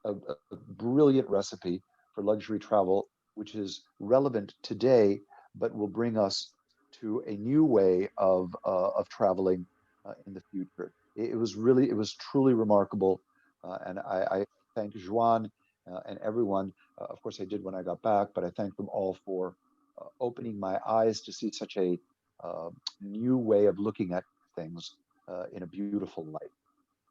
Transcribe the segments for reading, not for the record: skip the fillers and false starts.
a brilliant recipe for luxury travel, which is relevant today, but will bring us to a new way of traveling in the future. It was truly remarkable, and I thank Juan and everyone. Of course, I did when I got back, but I thank them all for opening my eyes to see such a new way of looking at things in a beautiful light.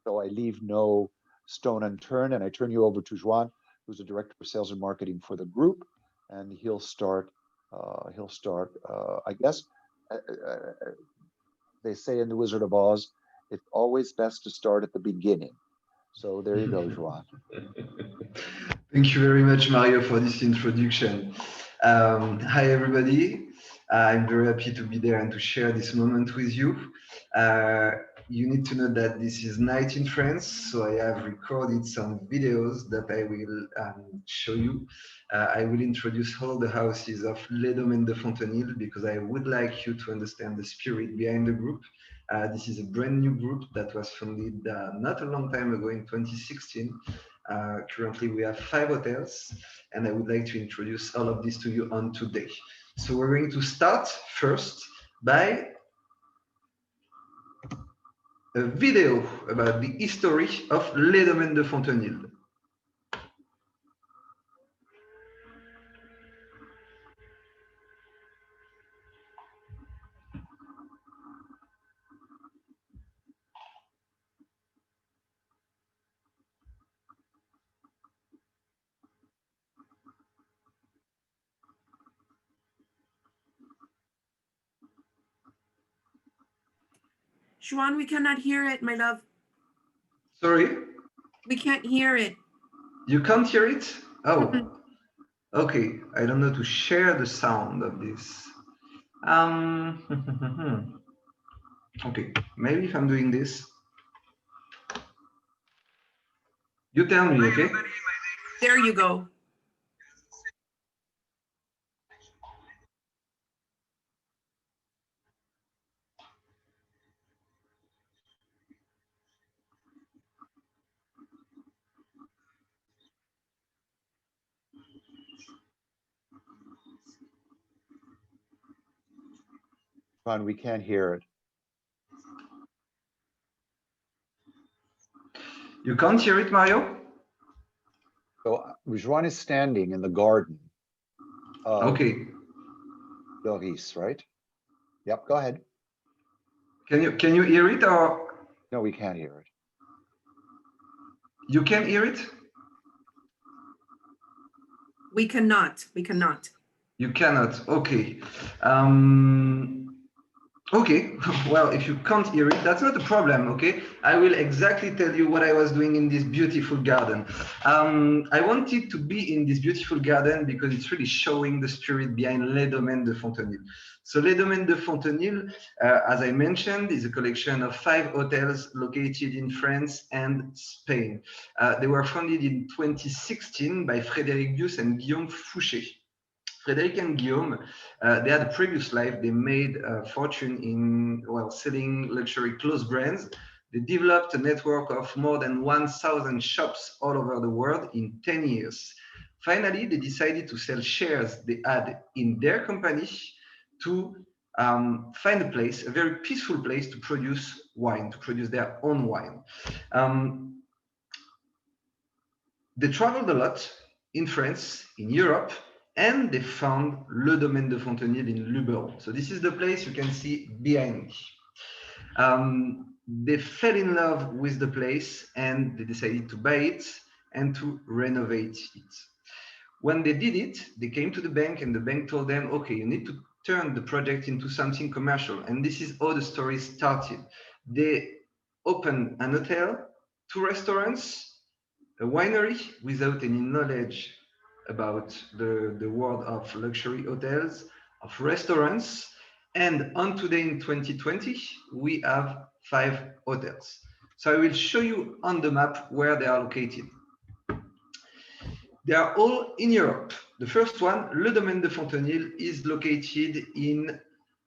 So I leave no stone unturned, and I turn you over to Juan, who's the director of sales and marketing for the group, and he'll start. I guess they say in the Wizard of Oz, it's always best to start at the beginning. So there you go, Juan. Thank you very much, Mario, for this introduction. Hi, everybody. I'm very happy to be there and to share this moment with you. You need to know that this is night in France, so I have recorded some videos that I will show you. I will introduce all the houses of Les Domaines de Fontenille because I would like you to understand the spirit behind the group. This is a brand new group that was founded not a long time ago in 2016. Currently, we have 5 hotels, and I would like to introduce all of this to you on today. So we're going to start first by a video about the history of Les Domaines de Fontenille. Juan, we cannot hear it, my love. Sorry? We can't hear it. You can't hear it? Oh, okay. I don't know to share the sound of this. Okay, maybe if I'm doing this. You tell me, okay? There you go. Juan, we can't hear it. You can't hear it, Mario? So Juan is standing in the garden of Okay. Doris, right? Yep, go ahead. Can you hear it or? No, we can't hear it. You can hear it? We cannot. We cannot. You cannot. Okay. Okay. Well, if you can't hear it, that's not a problem. Okay. I will exactly tell you what I was doing in this beautiful garden. I wanted to be in this beautiful garden because it's really showing the spirit behind Les Domaines de Fontenille. So Les Domaines de Fontenille, as I mentioned, is a collection of 5 hotels located in France and Spain. They were founded in 2016 by Frédéric Bius and Guillaume Fouché. Frédéric and Guillaume, they had a previous life. They made a fortune in selling luxury clothes brands. They developed a network of more than 1,000 shops all over the world in 10 years. Finally, they decided to sell shares they had in their company to find a place, a very peaceful place to produce wine, to produce their own wine. They traveled a lot in France, in Europe, and they found Le Domaine de Fontenille in Luberon. So this is the place you can see behind me. They fell in love with the place and they decided to buy it and to renovate it. When they did it, they came to the bank and the bank told them, okay, you need to turn the project into something commercial. And this is how the story started. They opened an hotel, 2 restaurants, a winery without any knowledge about the world of luxury hotels, of restaurants. And on today in 2020, we have 5 hotels. So I will show you on the map where they are located. They are all in Europe. The first one, Le Domaine de Fontenille, is located in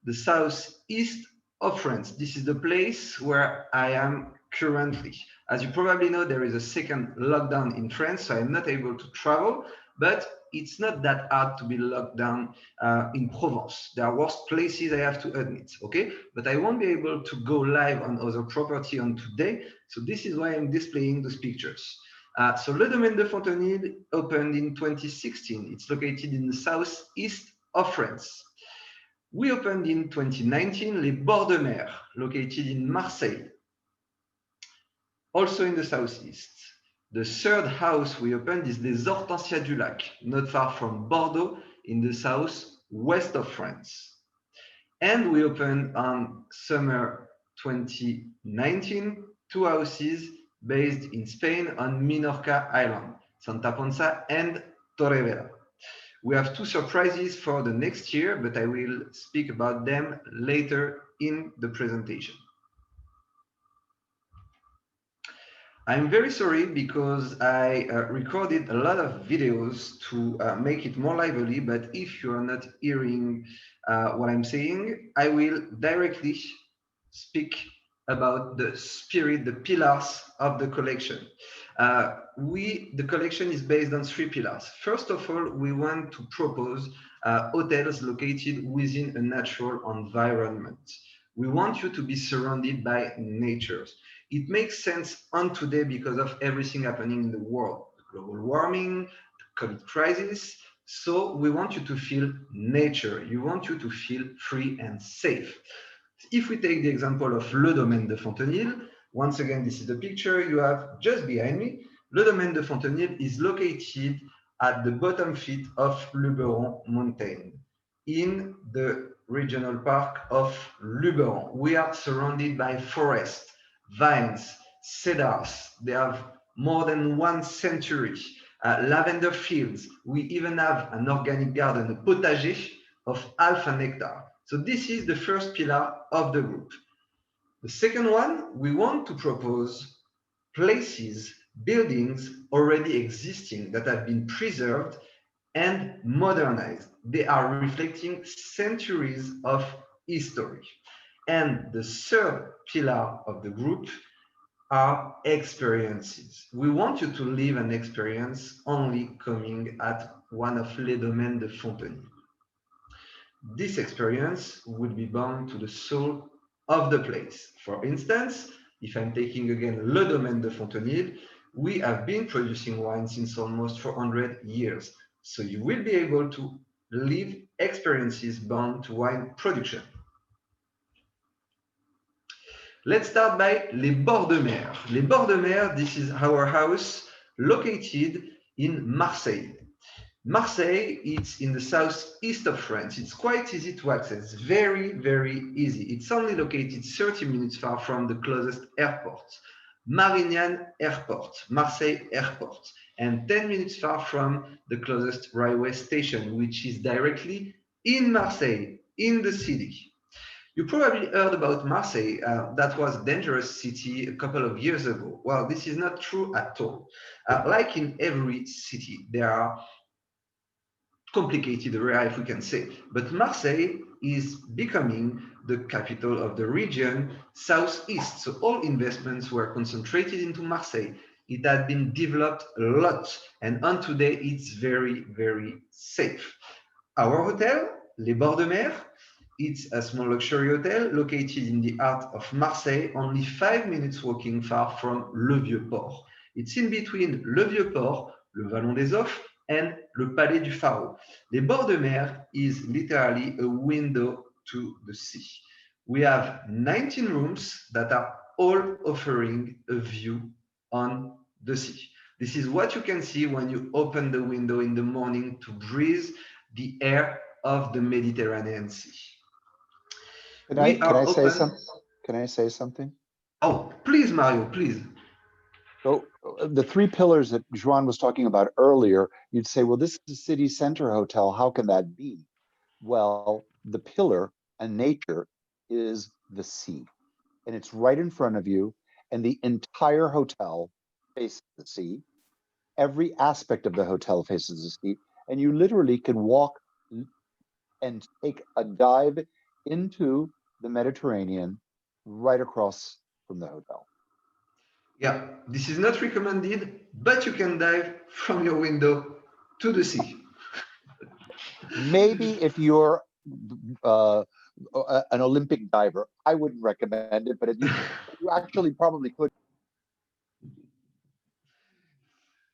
the southeast of France. This is the place where I am currently. As you probably know, there is a second lockdown in France, so I'm not able to travel, but it's not that hard to be locked down in Provence. There are worse places, I have to admit, okay? But I won't be able to go live on other property on today, so this is why I'm displaying those pictures. So Le Domaine de Fontenille opened in 2016. It's located in the southeast of France. We opened in 2019 Les Bords de Mer, located in Marseille, also in the southeast. The third house we opened is Les Hortensias du Lac, not far from Bordeaux, in the southwest of France. And we opened on summer 2019 two houses based in Spain on Minorca Island, Santa Ponsa and Torrevieja. We have two surprises for the next year, but I will speak about them later in the presentation. I'm very sorry because I recorded a lot of videos to make it more lively, but if you are not hearing what I'm saying, I will directly speak about the spirit, the pillars of the collection. The collection is based on three pillars. First of all, we want to propose hotels located within a natural environment. We want you to be surrounded by nature. It makes sense on today because of everything happening in the world, global warming, the COVID crisis. So we want you to feel nature. You want you to feel free and safe. If we take the example of Le Domaine de Fontenille, once again, this is the picture you have just behind me. Le Domaine de Fontenille is located at the bottom feet of Luberon Mountain in the regional park of Luberon. We are surrounded by forest, vines, cedars. They have more than 1 century. Lavender fields. We even have an organic garden, a potager of half an hectare. So this is the first pillar of the group. The second one, we want to propose places, buildings already existing that have been preserved and modernized. They are reflecting centuries of history. And the third pillar of the group are experiences. We want you to live an experience only coming at one of Les Domaines de Fontenille. This experience would be bound to the soul of the place. For instance, if I'm taking again Le Domaine de Fontenille, we have been producing wine since almost 400 years. So you will be able to live experiences bound to wine production. Let's start by Les Bords de Mer. Les Bords de Mer, this is our house located in Marseille. Marseille, it's in the southeast of France. It's quite easy to access, very, very easy. It's only located 30 minutes far from the closest airport, Marignane Airport, Marseille Airport, and 10 minutes far from the closest railway station, which is directly in Marseille, in the city. You probably heard about Marseille. That was a dangerous city a couple of years ago. Well, this is not true at all. Like in every city, there are complicated area, if we can say. But Marseille is becoming the capital of the region southeast. So all investments were concentrated into Marseille. It had been developed a lot, and on today it's very, very safe. Our hotel, Les Bords de Mer, it's a small luxury hotel located in the heart of Marseille, only 5 minutes walking far from Le Vieux-Port. It's in between Le Vieux-Port, le Vallon des Offres, and le Palais du Pharaon. Les Bords de Mer is literally a window to the sea. We have 19 rooms that are all offering a view on the sea. This is what you can see when you open the window in the morning to breathe the air of the Mediterranean Sea. Can I say something? Oh, please, Mario, please. So the three pillars that Joan was talking about earlier, you'd say, well, this is a city center hotel. How can that be? Well, the pillar and nature is the sea, and it's right in front of you, and the entire hotel faces the sea. Every aspect of the hotel faces the sea, and you literally can walk and take a dive into the Mediterranean right across from the hotel. Yeah, this is not recommended, but you can dive from your window to the sea. Maybe if you're uh, an Olympic diver, I wouldn't recommend it, but you actually probably could.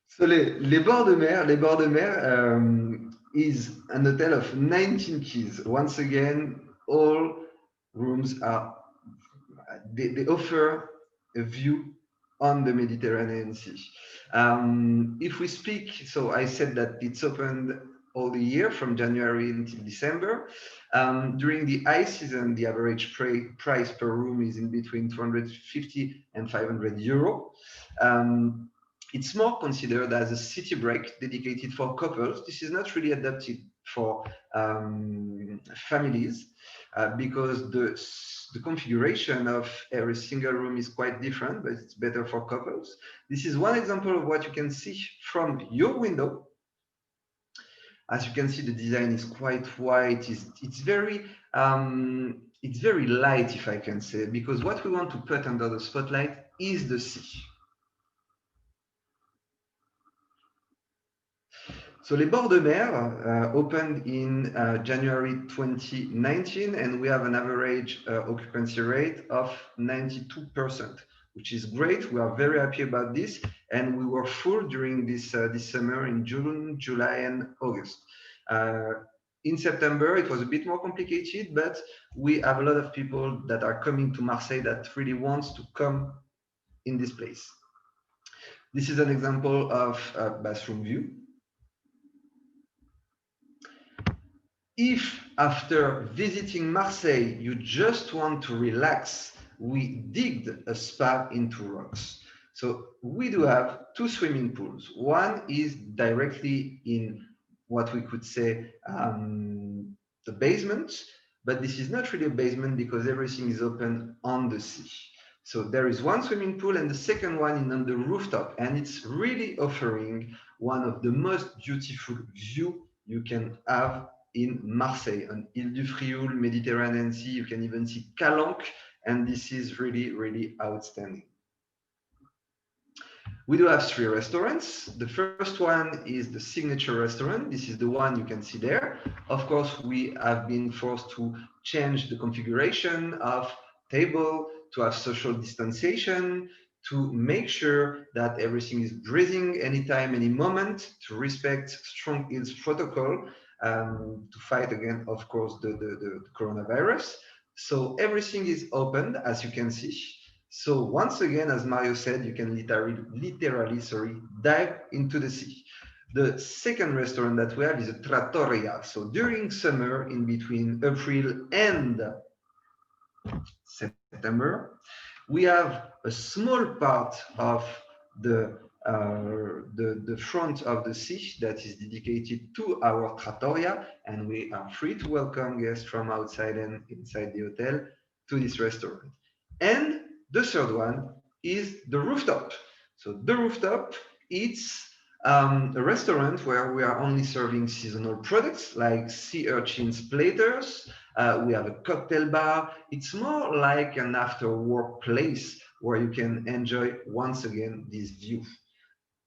So les bords de mer is an hotel of 19 keys. Once again, all rooms are they offer a view on the Mediterranean Sea. If we speak, so I said that it's opened all the year from January until December. During the high season, the average price per room is in between 250 and 500 euro. Um, it's more considered as a city break dedicated for couples. This is not really adapted for families because the configuration of every single room is quite different, but it's better for couples. This is one example of what you can see from your window. As you can see, the design is quite white. It's very light, if I can say, because what we want to put under the spotlight is the sea. So Les Bords de Mer opened in January 2019, and we have an average occupancy rate of 92%, which is great. We are very happy about this, and we were full during this summer in June, July, and August. In September, it was a bit more complicated, but we have a lot of people that are coming to Marseille that really wants to come in this place. This is an example of a bathroom view. If after visiting Marseille, you just want to relax, we digged a spa into rocks. So we do have two swimming pools. One is directly in what we could say the basement, but this is not really a basement because everything is open on the sea. So there is one swimming pool and the second one is on the rooftop, and it's really offering one of the most beautiful view you can have in Marseille, on Ile du Frioul, Mediterranean Sea. You can even see Calanque, and this is really, really outstanding. We do have three restaurants. The first one is the signature restaurant. This is the one you can see there. Of course, we have been forced to change the configuration of table, to have social distanciation, to make sure that everything is breathing anytime, any moment, to respect strong health protocol, to fight again, of course, the coronavirus. So everything is opened, as you can see. So once again, as Mario said, you can literally dive into the sea. The second restaurant that we have is a trattoria. So during summer, in between April and September, we have a small part of the the front of the sea that is dedicated to our trattoria, and we are free to welcome guests from outside and inside the hotel to this restaurant. And the third one is the rooftop. So the rooftop, it's a restaurant where we are only serving seasonal products like sea urchins platters. We have a cocktail bar. It's more like an after work place where you can enjoy once again this view.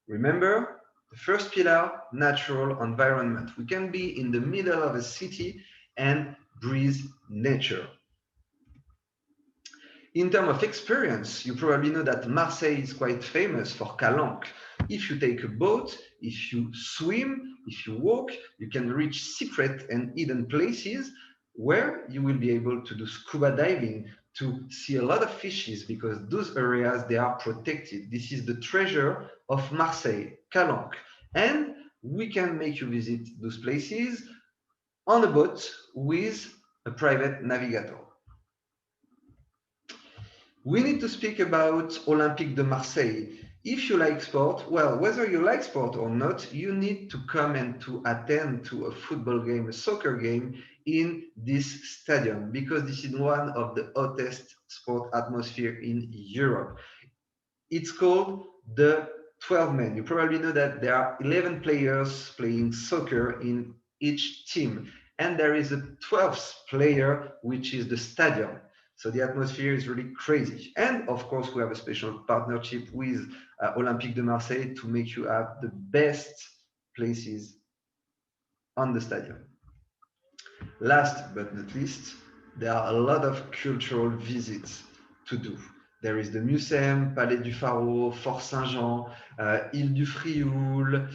Remember, the first pillar, natural environment. We can be in the middle of a city and breathe nature. In terms of experience, you probably know that Marseille is quite famous for Calanque. If you take a boat, if you swim, if you walk, you can reach secret and hidden places where you will be able to do scuba diving, to see a lot of fishes, because those areas, they are protected. This is the treasure of Marseille, Calanque. And we can make you visit those places on a boat with a private navigator. We need to speak about Olympique de Marseille. If you like sport, well, whether you like sport or not, you need to come and to attend to a football game, a soccer game in this stadium, because this is one of the hottest sport atmosphere in Europe. It's called the 12 men. You probably know that there are 11 players playing soccer in each team, and there is a 12th player, which is the stadium. So the atmosphere is really crazy. And of course, we have a special partnership with Olympique de Marseille to make you have the best places on the stadium. Last but not least, there are a lot of cultural visits to do. There is the museum, Palais du Pharaon, Fort Saint-Jean, Île du Frioul,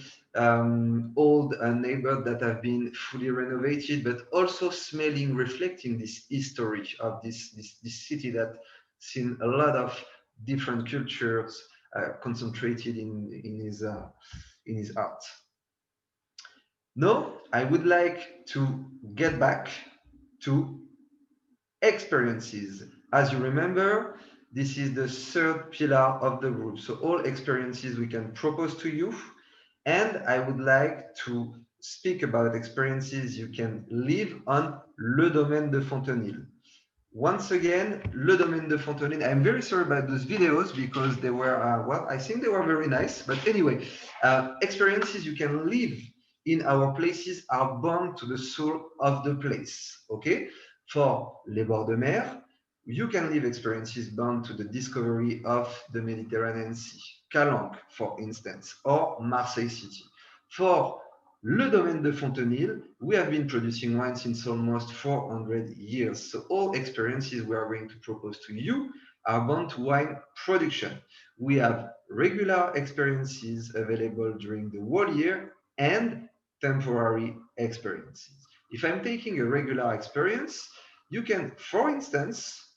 old neighborhoods that have been fully renovated, but also smelling, reflecting this history of this city that seen a lot of different cultures concentrated in his art. Now, I would like to get back to experiences. As you remember, this is the third pillar of the group. So all experiences we can propose to you. And I would like to speak about experiences you can live on Le Domaine de Fontenille. Once again, Le Domaine de Fontenille. I'm very sorry about those videos because they were, well, I think they were very nice. But anyway, experiences you can live in our places are bound to the soul of the place. Okay? For Les Bords de Mer, you can live experiences bound to the discovery of the Mediterranean Sea. Calanque, for instance, or Marseille City. For Le Domaine de Fontenille, we have been producing wine since almost 400 years. So all experiences we are going to propose to you are bound to wine production. We have regular experiences available during the whole year and temporary experiences. If I'm taking a regular experience, you can, for instance,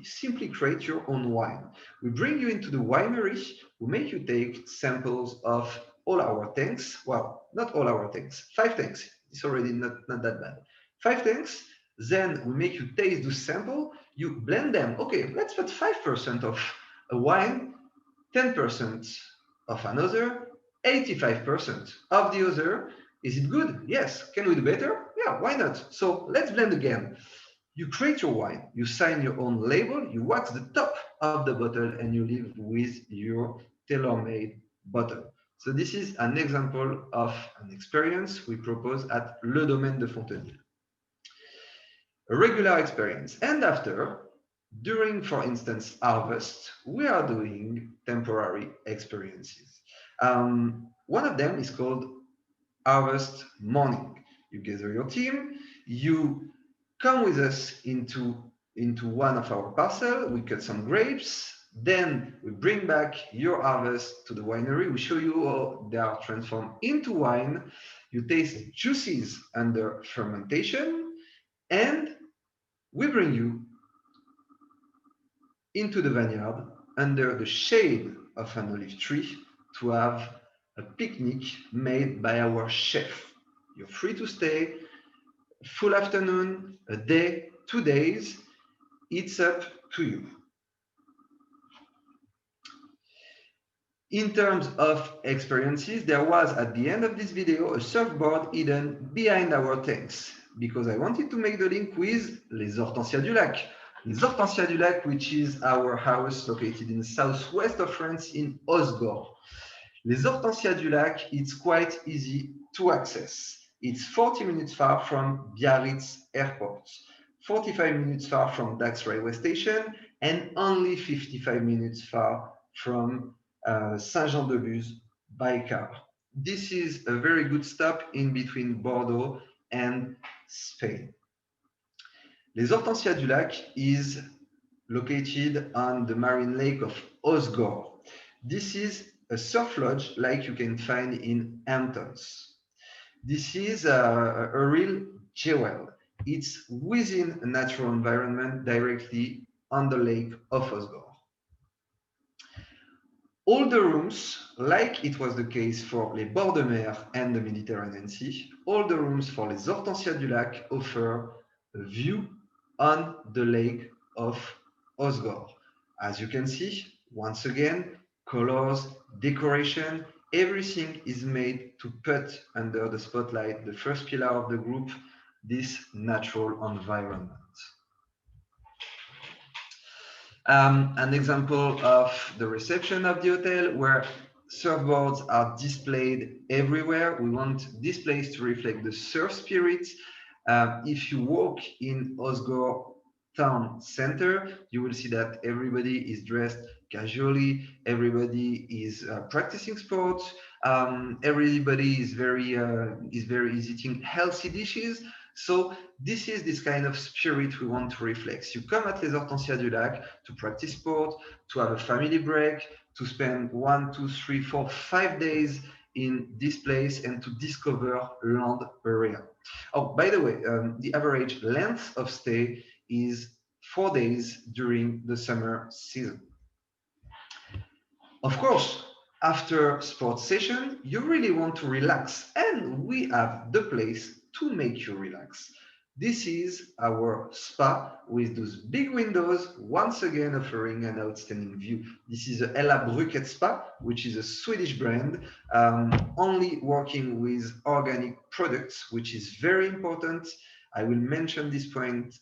simply create your own wine. We bring you into the winery, we make you take samples of all our tanks. Well, not all our tanks, 5 tanks. It's already not that bad. 5 tanks, then we make you taste the sample, you blend them. Okay, let's put 5% of a wine, 10% of another, 85% of the other. Is it good? Yes. Can we do better? Yeah, why not? So let's blend again. You create your wine, you sign your own label, you wax the top of the bottle, and you leave with your tailor-made bottle. So this is an example of an experience we propose at Le Domaine de Fontenille. A regular experience. And after, during, for instance, harvest, we are doing temporary experiences. One of them is called Harvest Morning. You gather your team, you come with us into one of our parcels. We cut some grapes. Then we bring back your harvest to the winery. We show you how they are transformed into wine. You taste juices under fermentation. And we bring you into the vineyard under the shade of an olive tree to have a picnic made by our chef. You're free to stay. Full afternoon, a day, 2 days, it's up to you. In terms of experiences, there was at the end of this video a surfboard hidden behind our tanks because I wanted to make the link with Les Hortensias du Lac. Les Hortensias du Lac, which is our house located in the southwest of France in Osgore. Les Hortensias du Lac, it's quite easy to access. It's 40 minutes far from Biarritz Airport, 45 minutes far from Dax railway station, and only 55 minutes far from Saint-Jean-de-Luz by car. This is a very good stop in between Bordeaux and Spain. Les Hortensias du Lac is located on the marine lake of Osgore. This is a surf lodge like you can find in Hamptons. This is a real jewel. It's within a natural environment directly on the lake of Osgore. All the rooms, like it was the case for Les Bords de Mer and the Mediterranean Sea, all the rooms for Les Hortensias du Lac offer a view on the lake of Osgore. As you can see, once again, colors, decoration, everything is made to put under the spotlight the first pillar of the group, this natural environment. An example of the reception of the hotel where surfboards are displayed everywhere. We want displays to reflect the surf spirit. If you walk in Osgore town center. You will see that everybody is dressed casually. Everybody is practicing sports. Everybody is eating healthy dishes. So this kind of spirit we want to reflect. You come at Les Hortensias du Lac to practice sport, to have a family break, to spend 1, 2, 3, 4, 5 days in this place and to discover land area. Oh, by the way, the average length of stay is 4 days during the summer season. Of course, after sports session, you really want to relax, and we have the place to make you relax. This is our spa with those big windows, once again offering an outstanding view. This is the Ella Bruket Spa, which is a Swedish brand, only working with organic products, which is very important. I will mention this point,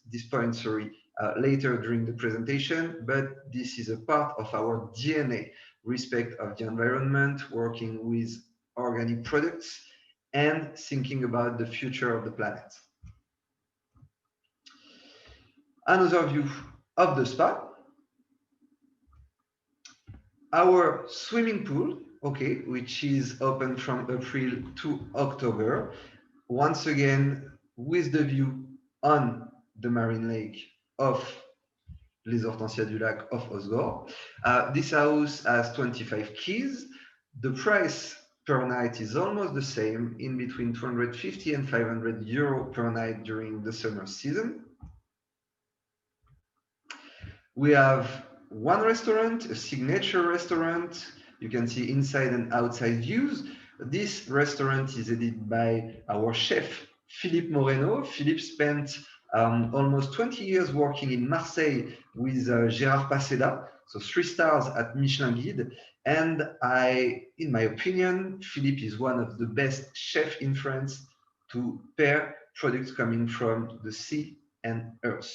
sorry, later during the presentation, but this is a part of our DNA: respect of the environment, working with organic products, and thinking about the future of the planet. Another view of the spa, our swimming pool, okay, which is open from April to October. Once again, with the view on the marine lake of Les Hortensias du Lac of Osgore. This house has 25 keys. The price per night is almost the same, in between 250 and 500 euro per night during the summer season. We have one restaurant, a signature restaurant. You can see inside and outside views. This restaurant is headed by our chef, Philippe Moreno. Philippe spent almost 20 years working in Marseille with Gérard Paseda, so 3 stars at Michelin Guide. And in my opinion, Philippe is one of the best chefs in France to pair products coming from the sea and earth.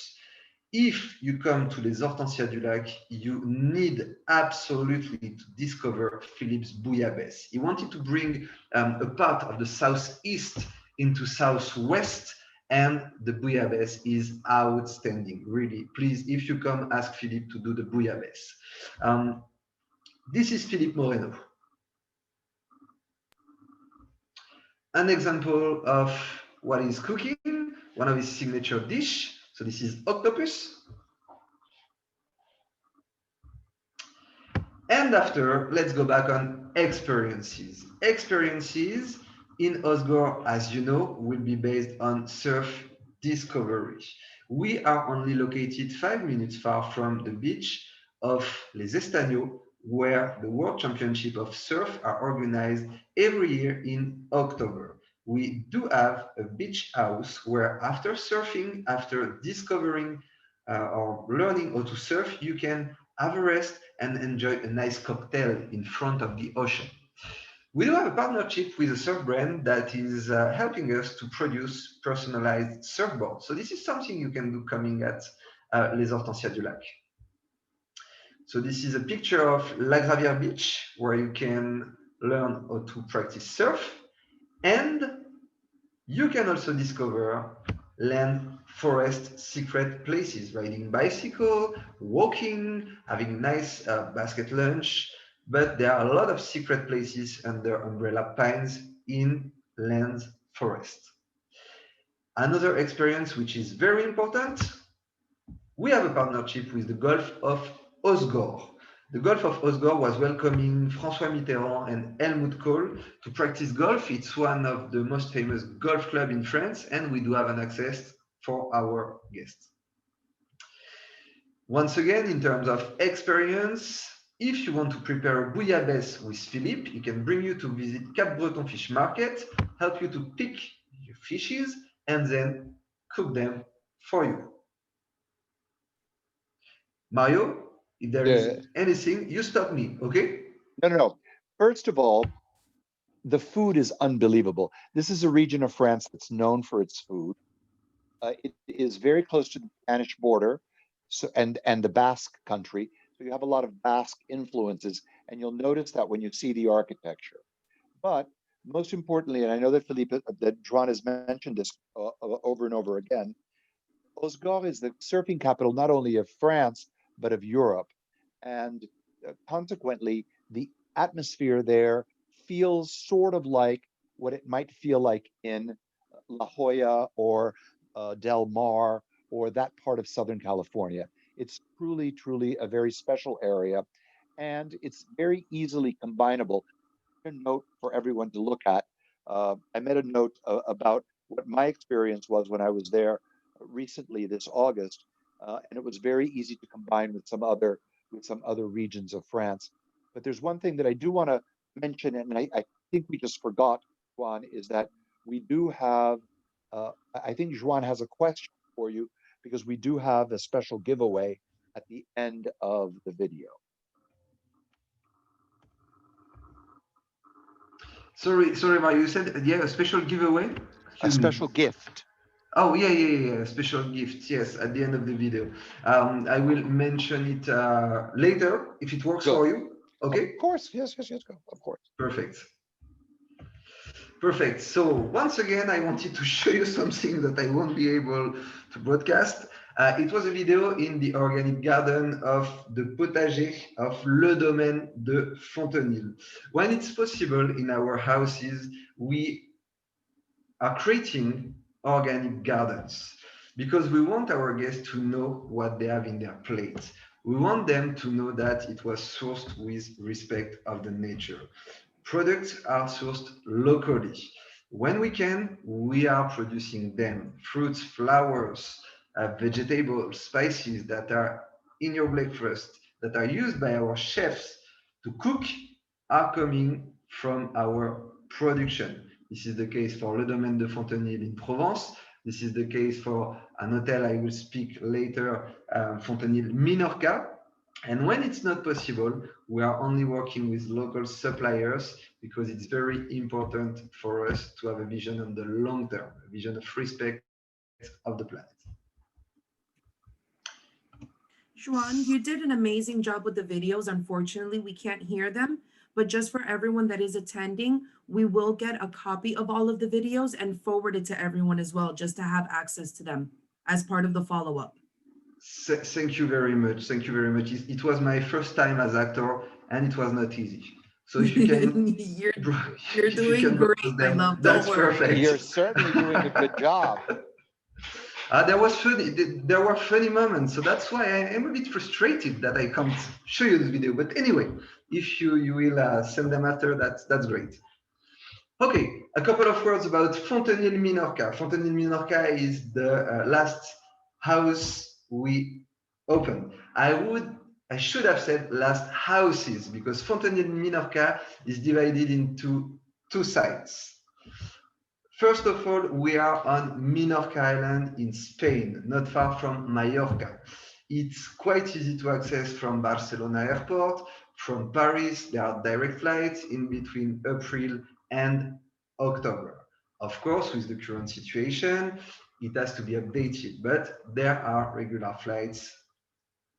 If you come to Les Hortensias du Lac, you need absolutely to discover Philippe's bouillabaisse. He wanted to bring a part of the southeast into southwest, and the bouillabaisse is outstanding. Really, please, if you come, ask Philippe to do the bouillabaisse. This is Philippe Moreno. An example of what he's cooking, one of his signature dish. So this is octopus. And after, let's go back on experiences. Experiences in Osgore, as you know, will be based on surf discovery. We are only located 5 minutes far from the beach of Les Estagnaux, where the World Championship of Surf are organized every year in October. We do have a beach house where, after surfing, after discovering or learning how to surf, you can have a rest and enjoy a nice cocktail in front of the ocean. We do have a partnership with a surf brand that is helping us to produce personalized surfboards. So this is something you can do coming at Les Hortensias du Lac. So this is a picture of La Gravière Beach, where you can learn how to practice surf, and you can also discover land, forest, secret places, riding bicycle, walking, having nice basket lunch. But there are a lot of secret places under umbrella pines in land forest. Another experience which is very important, we have a partnership with the Gulf of Osgore. The Gulf of Osgore was welcoming François Mitterrand and Helmut Kohl to practice golf. It's one of the most famous golf clubs in France, and we do have an access for our guests. Once again, in terms of experience, if you want to prepare a bouillabaisse with Philippe, he can bring you to visit Cap Breton Fish Market, help you to pick your fishes, and then cook them for you. Mario, if there is anything, you stop me, okay? No. First of all, the food is unbelievable. This is a region of France that's known for its food. It is very close to the Spanish border, and the Basque country. So you have a lot of Basque influences, and you'll notice that when you see the architecture. But most importantly, and I know that Philippe, that Joan has mentioned this over and over again, Osgore is the surfing capital not only of France, but of Europe. And consequently, the atmosphere there feels sort of like what it might feel like in La Jolla or Del Mar or that part of Southern California. It's truly, truly a very special area. And it's very easily combinable. A note for everyone to look at. I made a note about what my experience was when I was there recently this August, and it was very easy to combine with some other regions of France. But there's one thing that I do want to mention, and I think we just forgot, Juan, is that we do have. I think Juan has a question for you because we do have a special giveaway at the end of the video. Sorry, Mario. You said yeah, a special giveaway. A Excuse me. special gift. Oh yeah. Special gift. Yes, at the end of the video. I will mention it later if it works Good. for you. Okay. Of course, yes, go. Of course. Perfect. Perfect. So once again, I wanted to show you something that I won't be able to broadcast. It was a video in the organic garden of the potager of Le Domaine de Fontenille. When it's possible in our houses, we are creating organic gardens because we want our guests to know what they have in their plate. We want them to know that it was sourced with respect of the nature. Products are sourced locally. When we can, we are producing them. Fruits, flowers, vegetables, spices that are in your breakfast, that are used by our chefs to cook, are coming from our production. This is the case for Le Domaine de Fontenille in Provence. This is the case for an hotel I will speak later, Fontenille Minorca. And when it's not possible, we are only working with local suppliers because it's very important for us to have a vision on the long term, a vision of respect of the planet. Juan, you did an amazing job with the videos. Unfortunately, we can't hear them, but just for everyone that is attending, we will get a copy of all of the videos and forward it to everyone as well, just to have access to them as part of the follow-up. Thank you very much. Thank you very much. It was my first time as actor, and it was not easy. So if you can, you're doing great, my love. that's Don't worry. perfect. You're certainly doing a good job. There were funny moments, so that's why I am a bit frustrated that I can't show you this video. But anyway, if you will send them after, that's great. Okay, a couple of words about Fontenille Minorca. Fontenille Minorca is the last house we opened. I should have said last houses because Fontenille Minorca is divided into two sites. First of all, we are on Minorca Island in Spain, not far from Mallorca. It's quite easy to access from Barcelona airport, from Paris. There are direct flights in between April and October. Of course, with the current situation, it has to be updated, but there are regular flights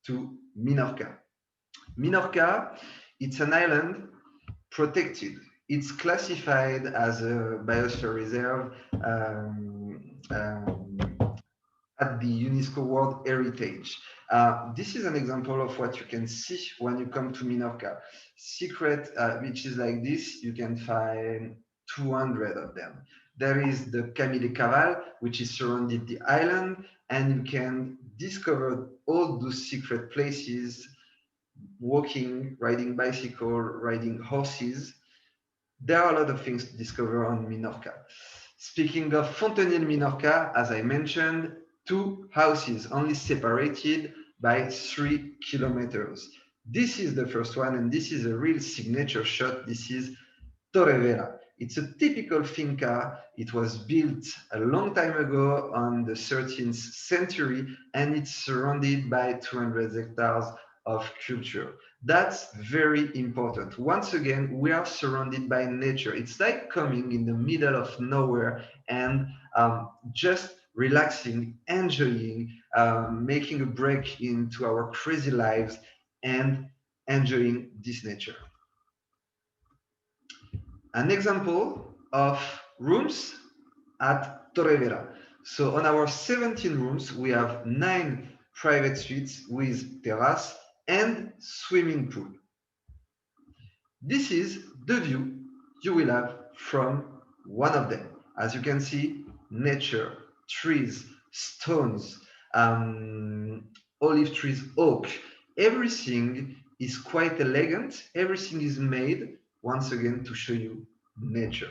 to Minorca. Minorca, it's an island protected. It's classified as a biosphere reserve at the UNESCO World Heritage. This is an example of what you can see when you come to Minorca. Secret beaches like this, you can find 200 of them. There is the Camille Caval, which is surrounded the island, and you can discover all those secret places, walking, riding bicycle, riding horses. There are a lot of things to discover on Minorca. Speaking of Fontenille Minorca, as I mentioned, two houses only separated by 3 kilometers. This is the first one, and this is a real signature shot. This is Torrevera. It's a typical finca. It was built a long time ago on the 13th century, and it's surrounded by 200 hectares of culture. That's very important. Once again, we are surrounded by nature. It's like coming in the middle of nowhere and just relaxing, enjoying, making a break into our crazy lives and enjoying this nature. An example of rooms at Torrevera. So on our 17 rooms, we have 9 private suites with terrace and swimming pool. This is the view you will have from one of them. As you can see, nature, trees, stones, olive trees, oak, everything is quite elegant. Everything is made, once again, to show you nature.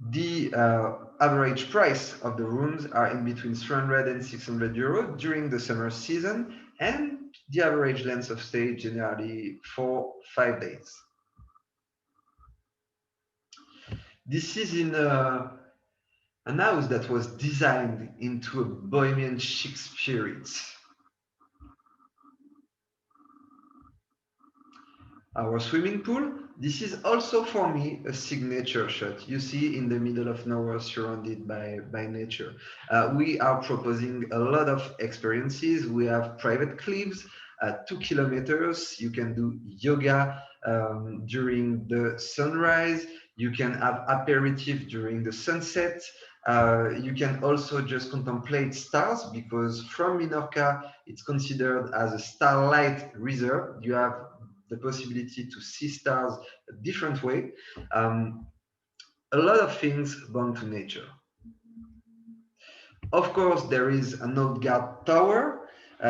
The average price of the rooms are in between 300 and 600 euros during the summer season, and the average length of stay generally 4-5 days. This is in an house that was designed into a bohemian chic spirit. Our swimming pool, this is also for me a signature shot. You see in the middle of nowhere surrounded by nature. We are proposing a lot of experiences. We have private cliffs, 2 kilometers. You can do yoga during the sunrise. You can have aperitif during the sunset. You can also just contemplate stars because from Minorca, it's considered as a starlight reserve. You have the possibility to see stars a different way. A lot of things belong to nature. Of course, there is an old guard tower.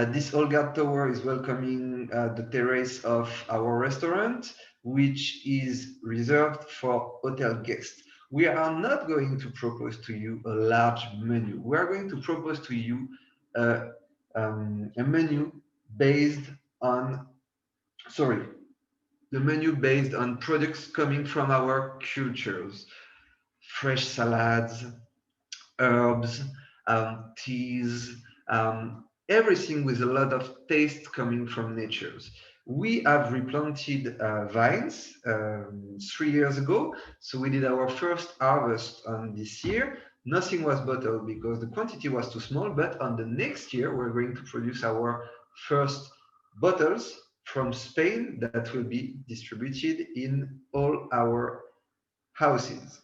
This old guard tower is welcoming the terrace of our restaurant, which is reserved for hotel guests. We are not going to propose to you a large menu. We are going to propose to you a menu based on, sorry, the menu based on products coming from our cultures, fresh salads, herbs, teas, everything with a lot of taste coming from natures. We have replanted vines 3 years ago, so we did our first harvest on this year. Nothing was bottled because the quantity was too small, but on the next year, we're going to produce our first bottles from Spain that will be distributed in all our houses.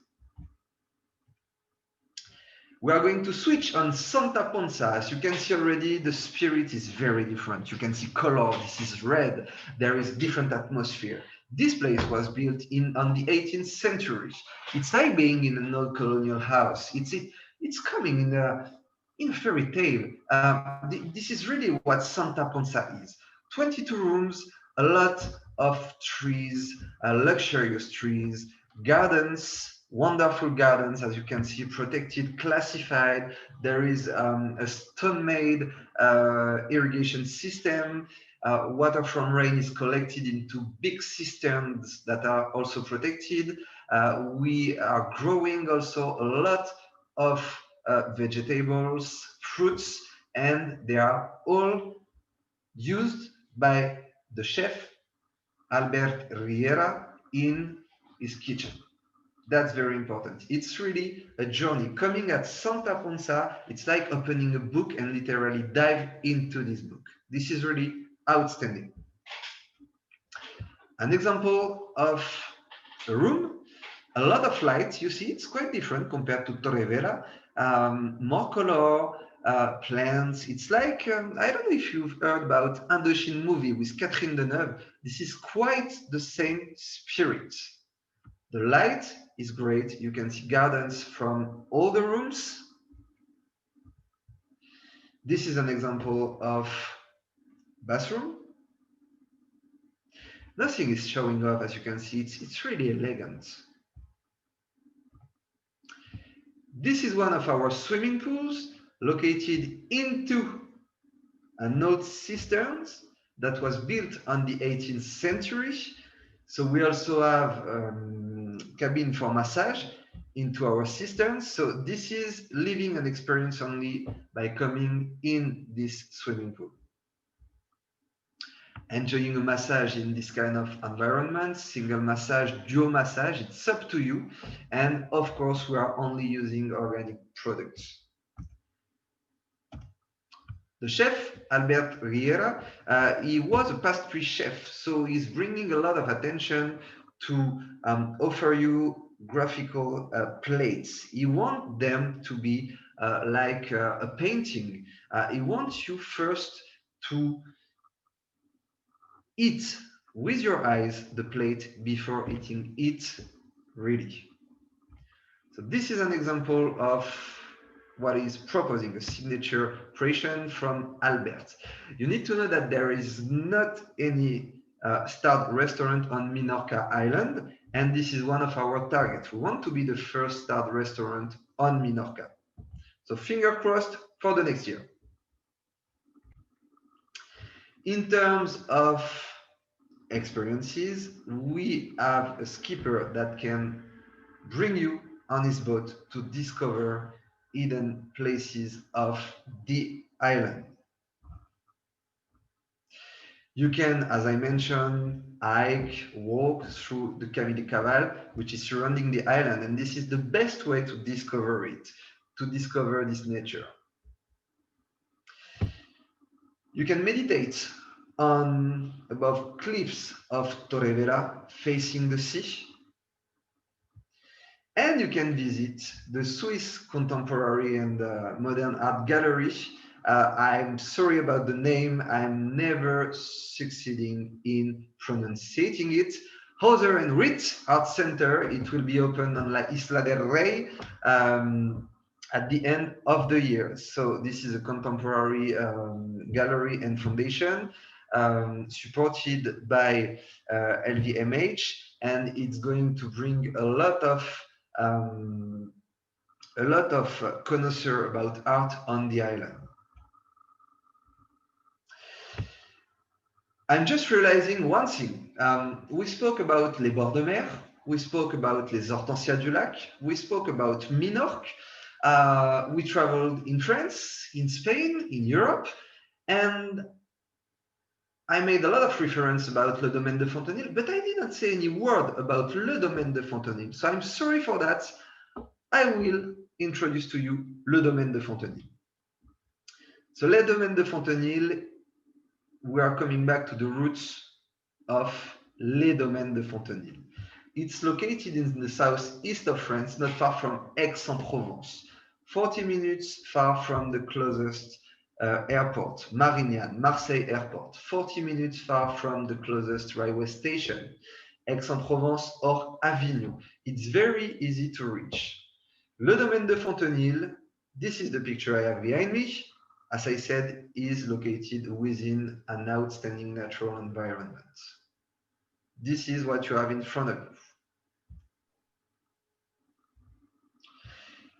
We are going to switch on Santa Ponsa. As you can see already, the spirit is very different. You can see color, this is red. There is different atmosphere. This place was built on the 18th century. It's like being in an old colonial house. It's coming in a fairy tale. This is really what Santa Ponsa is. 22 rooms, a lot of trees, luxurious trees, gardens, wonderful gardens, as you can see, protected, classified. There is a stone-made irrigation system. Water from rain is collected into big cisterns that are also protected. We are growing also a lot of vegetables, fruits, and they are all used by the chef Albert Riera in his kitchen. That's very important. It's really a journey. Coming at Santa Ponsa, it's like opening a book and literally dive into this book. This is really outstanding. An example of a room, a lot of lights. You see, it's quite different compared to Torrevera. More color, plants. It's like, I don't know if you've heard about Indochine movie with Catherine Deneuve. This is quite the same spirit. The light is great. You can see gardens from all the rooms. This is an example of bathroom. Nothing is showing off, as you can see. It's really elegant. This is one of our swimming pools located into an old cisterns that was built on the 18th century. So we also have cabin for massage into our cisterns. So this is living an experience only by coming in this swimming pool. Enjoying a massage in this kind of environment, single massage, duo massage, it's up to you. And of course, we are only using organic products. The chef, Albert Riera, he was a pastry chef, so he's bringing a lot of attention to offer you graphical plates. He wants them to be like a painting. He wants you first to eat with your eyes the plate before eating it really. So this is an example of what is proposing a signature creation from Albert. You need to know that there is not any starred restaurant on Minorca Island, and this is one of our targets. We want to be the first starred restaurant on Minorca. So finger crossed for the next year. In terms of experiences, we have a skipper that can bring you on his boat to discover hidden places of the island. You can, as I mentioned, hike, walk through the Camino de Cabal, which is surrounding the island, and this is the best way to discover it, to discover this nature. You can meditate on above cliffs of Torrevieja facing the sea. And you can visit the Swiss Contemporary and Modern Art Gallery. I'm sorry about the name. I'm never succeeding in pronouncing it. Hauser and Ritz Art Center. It will be open on La Isla del Rey at the end of the year. So this is a contemporary gallery and foundation supported by LVMH, and it's going to bring a lot of connoisseurs about art on the island. I'm just realizing one thing. We spoke about les bords de mer, we spoke about les hortensias du lac, we spoke about Minorque, we traveled in France, in Spain, in Europe, and I made a lot of reference about Le Domaine de Fontenille, but I didn't say any word about Le Domaine de Fontenille. So I'm sorry for that. I will introduce to you Le Domaine de Fontenille. So Le Domaine de Fontenille, we are coming back to the roots of Les Domaines de Fontenille. It's located in the southeast of France, not far from Aix-en-Provence, 40 minutes far from the closest airport, Marignane, Marseille Airport, 40 minutes far from the closest railway station, Aix-en-Provence or Avignon. It's very easy to reach. Le Domaine de Fontenille, this is the picture I have behind me, as I said, is located within an outstanding natural environment. This is what you have in front of you.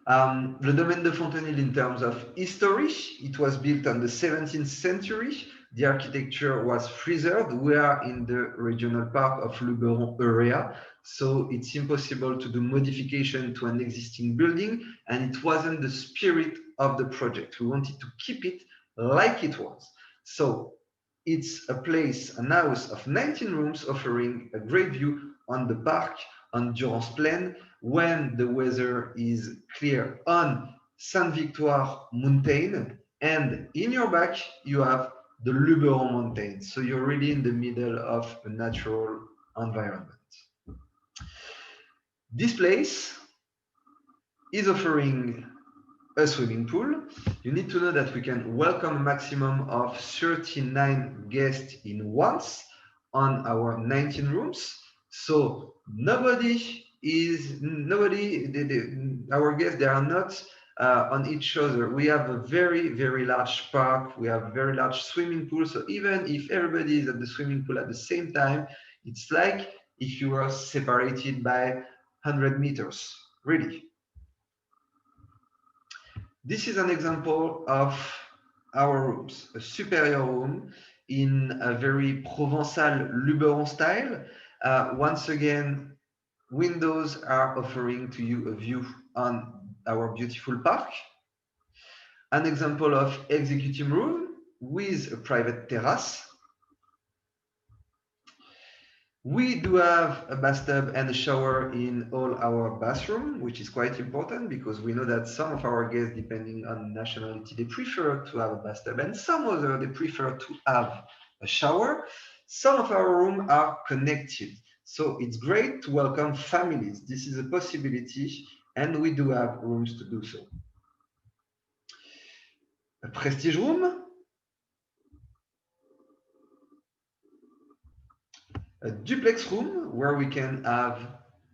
Le Domaine de Fontenille, in terms of history, it was built on the 17th century. The architecture was preserved. We are in the regional park of Luberon area, so it's impossible to do modification to an existing building, and it wasn't the spirit of the project. We wanted to keep it like it was. So it's a place, an house of 19 rooms offering a great view on the park, on Durance Plaine, when the weather is clear, on Sainte-Victoire Mountain, and in your back you have the Luberon Mountain. So you're really in the middle of a natural environment. This place is offering a swimming pool. You need to know that we can welcome a maximum of 39 guests in once on our 19 rooms. So our guests, they are not on each other. We have a very, very large park. We have a very large swimming pool. So even if everybody is at the swimming pool at the same time, it's like if you were separated by 100 meters, really. This is an example of our rooms, a superior room in a very Provençal Luberon style. Once again, windows are offering to you a view on our beautiful park. An example of executive room with a private terrace. We do have a bathtub and a shower in all our bathrooms, which is quite important because we know that some of our guests, depending on nationality, they prefer to have a bathtub, and some other they prefer to have a shower. Some of our rooms are connected. So it's great to welcome families. This is a possibility, and we do have rooms to do so. A prestige room, a duplex room where we can have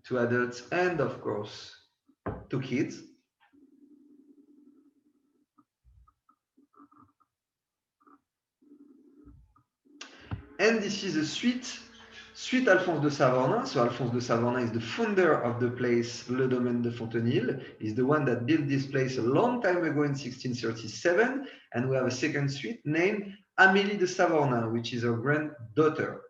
2 adults and, of course, 2 kids. And this is a suite Alphonse de Savornin. So Alphonse de Savornin is the founder of the place Le Domaine de Fontenille. He's the one that built this place a long time ago in 1637. And we have a second suite named Amélie de Savornin, which is her granddaughter.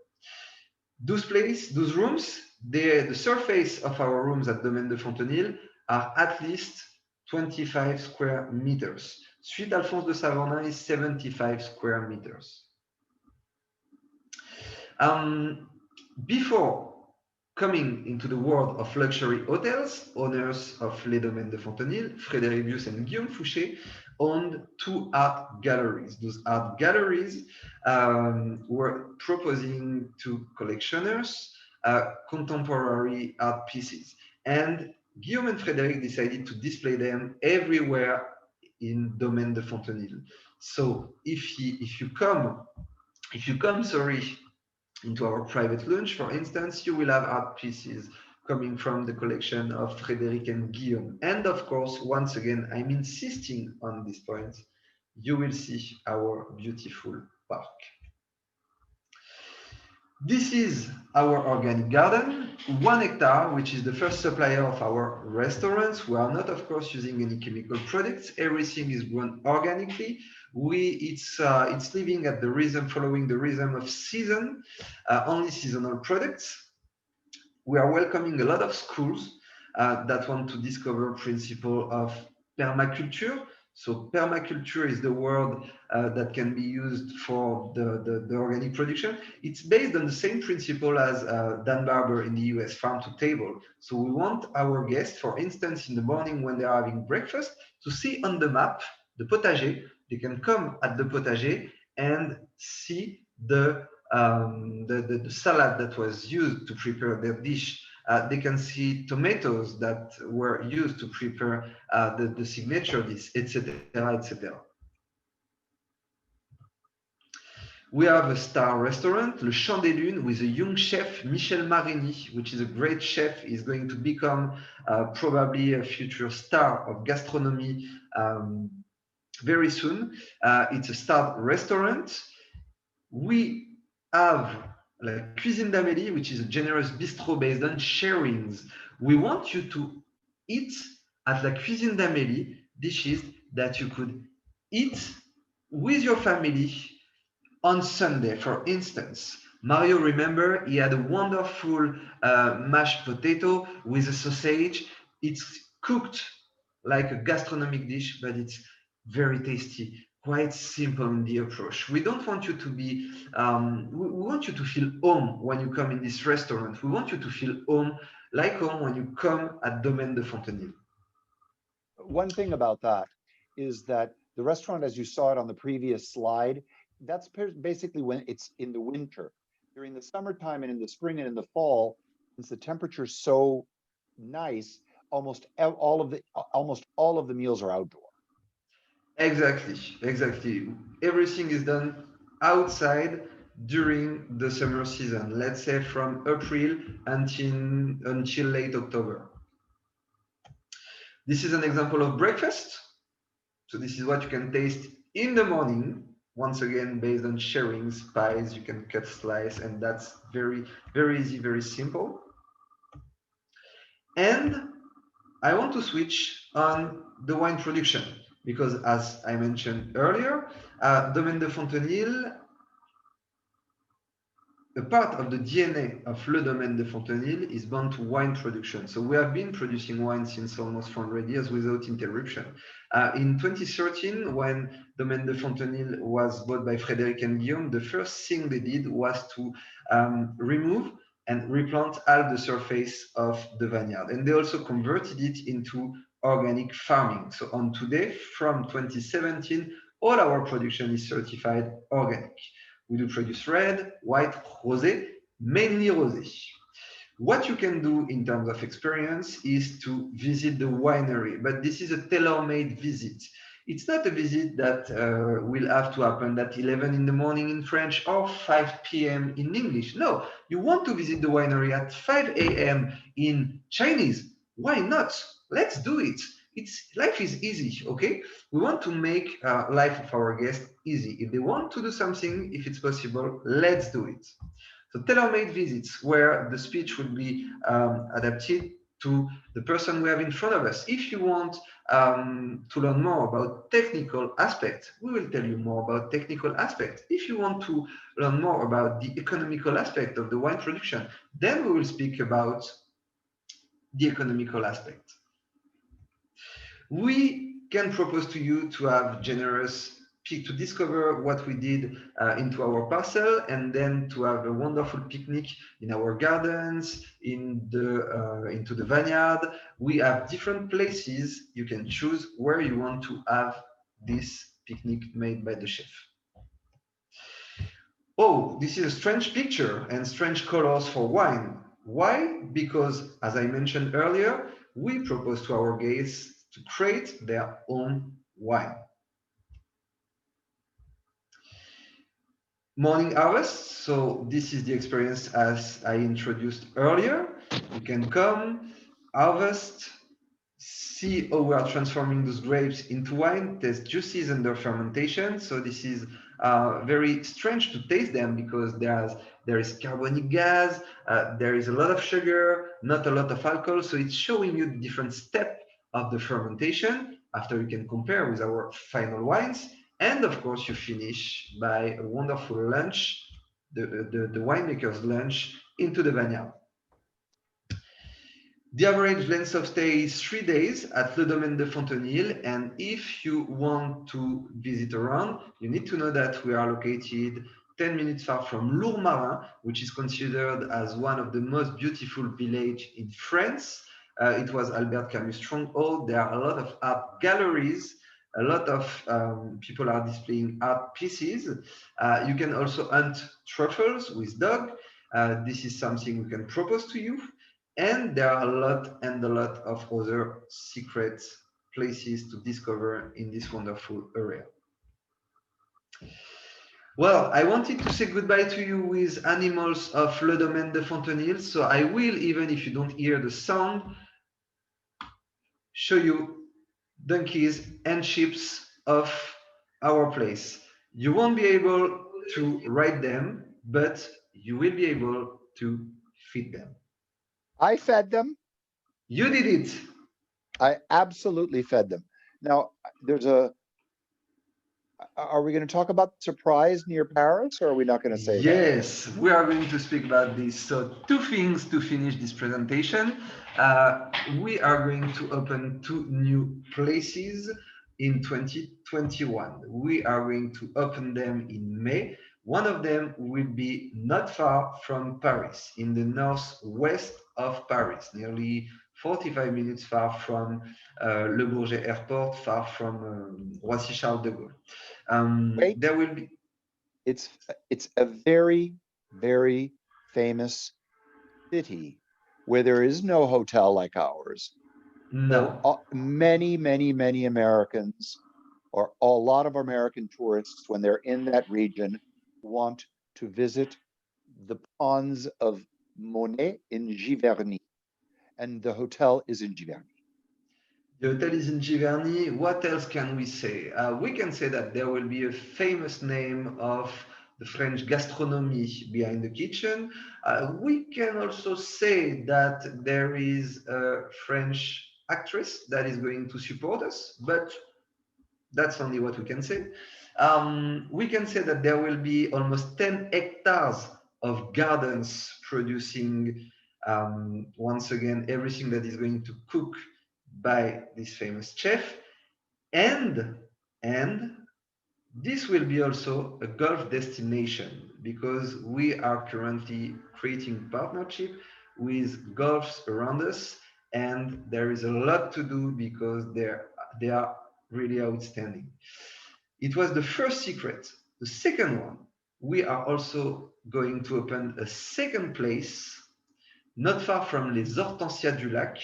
Those rooms, the surface of our rooms at Domaine de Fontenille are at least 25 square meters. Suite Alphonse de Savornin is 75 square meters. Before coming into the world of luxury hotels, owners of Les Domaines de Fontenille, Frédéric Bius and Guillaume Fouché, owned 2 art galleries. Those art galleries were proposing to collectioners contemporary art pieces. And Guillaume and Frédéric decided to display them everywhere in Domaine de Fontenille. So if you come, into our private lounge, for instance, you will have art pieces coming from the collection of Frédéric and Guillaume. And of course, once again, I'm insisting on this point, you will see our beautiful park. This is our organic garden, 1 hectare, which is the first supplier of our restaurants. We are not, of course, using any chemical products. Everything is grown organically. It's living at the rhythm, following the rhythm of season, only seasonal products. We are welcoming a lot of schools that want to discover principle of permaculture. So permaculture is the word that can be used for the organic production. It's based on the same principle as Dan Barber in the US, farm to table. So we want our guests, for instance, in the morning when they are having breakfast, to see on the map the potager. They can come at the potager and see the salad that was used to prepare their dish. They can see tomatoes that were used to prepare the signature dish, etc., etc. We have a star restaurant, Le Champ des Lunes, with a young chef, Michel Marini, which is a great chef. He's going to become probably a future star of gastronomy very soon. It's a star restaurant. We have like Cuisine d'Amélie, which is a generous bistro based on sharings. We want you to eat at La Cuisine d'Amélie dishes that you could eat with your family on Sunday. For instance, Mario, remember, he had a wonderful mashed potato with a sausage. It's cooked like a gastronomic dish, but it's very tasty, quite simple in the approach. We don't want you to be, we want you to feel home when you come in this restaurant. We want you to feel home, like home when you come at Domaine de Fontenille. One thing about that is that the restaurant, as you saw it on the previous slide, that's basically when it's in the winter. During the summertime and in the spring and in the fall, since the temperature's so nice, almost all of the meals are outdoor. Exactly. Everything is done outside during the summer season, let's say from April until late October. This is an example of breakfast. So this is what you can taste in the morning. Once again, based on sharings, pies, you can cut, slice, and that's very, very easy, very simple. And I want to switch on the wine production because, as I mentioned earlier, Domaine de Fontenille, a part of the DNA of Le Domaine de Fontenille is bound to wine production. So we have been producing wine since almost 400 years without interruption. In 2013, when Domaine de Fontenille was bought by Frédéric and Guillaume, the first thing they did was to remove and replant all the surface of the vineyard. And they also converted it into organic farming. So on today, from 2017, all our production is certified organic. We do produce red, white, rosé, mainly rosé. What you can do in terms of experience is to visit the winery, but this is a tailor-made visit. It's not a visit that will have to happen at 11 in the morning in French or 5 p.m. in English. No, you want to visit the winery at 5 a.m. in Chinese. Why not? Let's do it. Life is easy, okay? We want to make life of our guests easy. If they want to do something, if it's possible, let's do it. So tailor-made visits where the speech would be adapted to the person we have in front of us. If you want to learn more about technical aspects, we will tell you more about technical aspects. If you want to learn more about the economical aspect of the wine production, then we will speak about the economical aspect. We can propose to you to have generous to discover what we did into our parcel, and then to have a wonderful picnic in our gardens, into the vineyard. We have different places. You can choose where you want to have this picnic made by the chef. Oh, this is a strange picture and strange colors for wine. Why? Because, as I mentioned earlier, we propose to our guests to create their own wine. Morning harvest. So this is the experience as I introduced earlier. You can come, harvest, see how we are transforming those grapes into wine, taste juices under fermentation. So this is very strange to taste them because there is carbonic gas, there is a lot of sugar, not a lot of alcohol. So it's showing you the different step of the fermentation after you can compare with our final wines. And of course, you finish by a wonderful lunch, the winemaker's lunch into the vineyard. The average length of stay is 3 days at Le Domaine de Fontenille. And if you want to visit around, you need to know that we are located 10 minutes far from Lourmarin, which is considered as one of the most beautiful villages in France. It was Albert Camus' stronghold. There are a lot of art galleries. A lot of people are displaying art pieces. You can also hunt truffles with dog. This is something we can propose to you. And there are a lot of other secret places to discover in this wonderful area. Well, I wanted to say goodbye to you with animals of Le Domaine de Fontenille. So I will, even if you don't hear the sound, show you donkeys and sheep of our place. You won't be able to ride them, but you will be able to feed them. I fed them. You did it. I absolutely fed them. Now, are we going to talk about surprise near Paris, or are we not going to say that? Yes, we are going to speak about this. So two things to finish this presentation. We are going to open 2 new places in 2021. We are going to open them in May. One of them will be not far from Paris, in the northwest of Paris, nearly 45 minutes far from Le Bourget Airport, far from Roissy-Charles de Gaulle. Wait, there will be it's a very, very famous city where there is no hotel like ours. no. So many Americans, or a lot of American tourists, when they're in that region, want to visit the ponds of Monet in Giverny, and the hotel is in Giverny. The hotel is in Giverny. What else can we say? We can say that there will be a famous name of the French gastronomy behind the kitchen. We can also say that there is a French actress that is going to support us, but that's only what we can say. We can say that there will be almost 10 hectares of gardens producing, once again, everything that is going to cook by this famous chef. And this will be also a golf destination, because we are currently creating partnership with golfs around us, and there is a lot to do because they are really outstanding. It was the first secret. The second one, we are also going to open a second place not far from Les Hortensias du Lac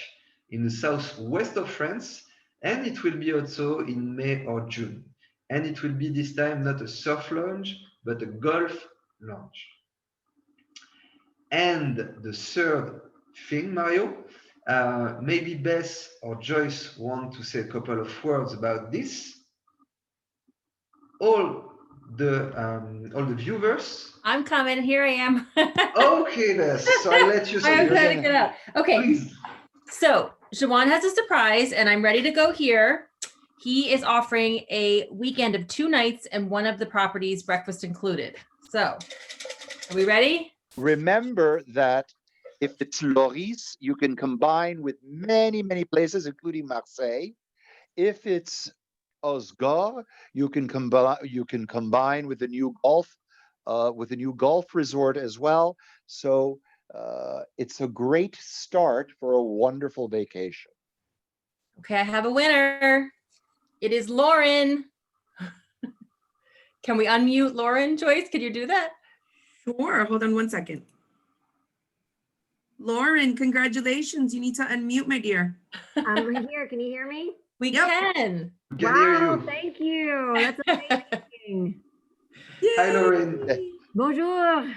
in the southwest of France. And it will be also in May or June. And it will be this time not a surf lounge, but a golf lounge. And the third thing, Mario, maybe Beth or Joyce want to say a couple of words about this. All the viewers. I'm coming. Here I am. Okay, Beth. So I let you I'm speak. trying to get out. Okay. Please. So Jawan has a surprise, and I'm ready to go here. He is offering a weekend of 2 nights and one of the properties breakfast included. So are we ready? Remember that if it's Loris, you can combine with many, many places, including Marseille. If it's Osgore, you can combine with the new golf resort as well. So it's a great start for a wonderful vacation. Okay, I have a winner. It is Lauren. Can we unmute Lauren, Joyce? Can you do that? Sure. Hold on one second. Lauren, congratulations. You need to unmute, my dear. I'm right here. Can you hear me? We Yep. can. Can hear Wow, you. thank you. That's amazing. Hi, Lauren. Bonjour.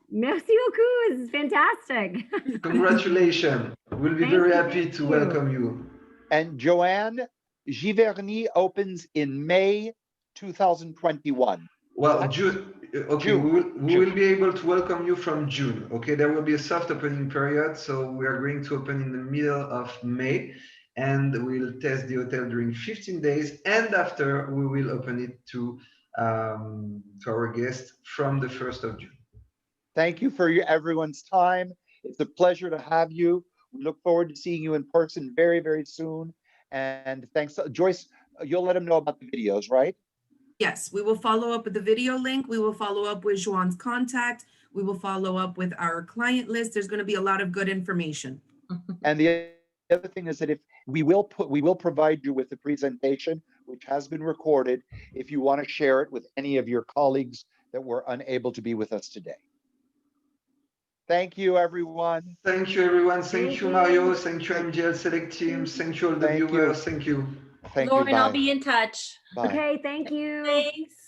Merci beaucoup. This is fantastic. Congratulations. We'll be Thank very you, happy thank to you. welcome you. And Joanne, Giverny opens in May 2021. Well, June. Okay, June. we will be able to welcome you from June. Okay, there will be a soft opening period, so we are going to open in the middle of May, and we'll test the hotel during 15 days, and after we will open it to our guests from the 1st of June. Thank you for everyone's time. It's a pleasure to have you. We look forward to seeing you in person very, very soon. And thanks, Joyce. You'll let them know about the videos, right? Yes, we will follow up with the video link. We will follow up with Joan's contact. We will follow up with our client list. There's going to be a lot of good information. And the other thing is that if we will provide you with the presentation, which has been recorded, if you want to share it with any of your colleagues that were unable to be with us today. Thank you, everyone. Thank you, everyone. Thank Thank you, you. Mario. Thank you, MJL Select Team. Thank you, all the Thank you. viewers. Thank you. Thank Lauren, you. Bye. I'll be in touch. Bye. Okay, thank you. Thanks.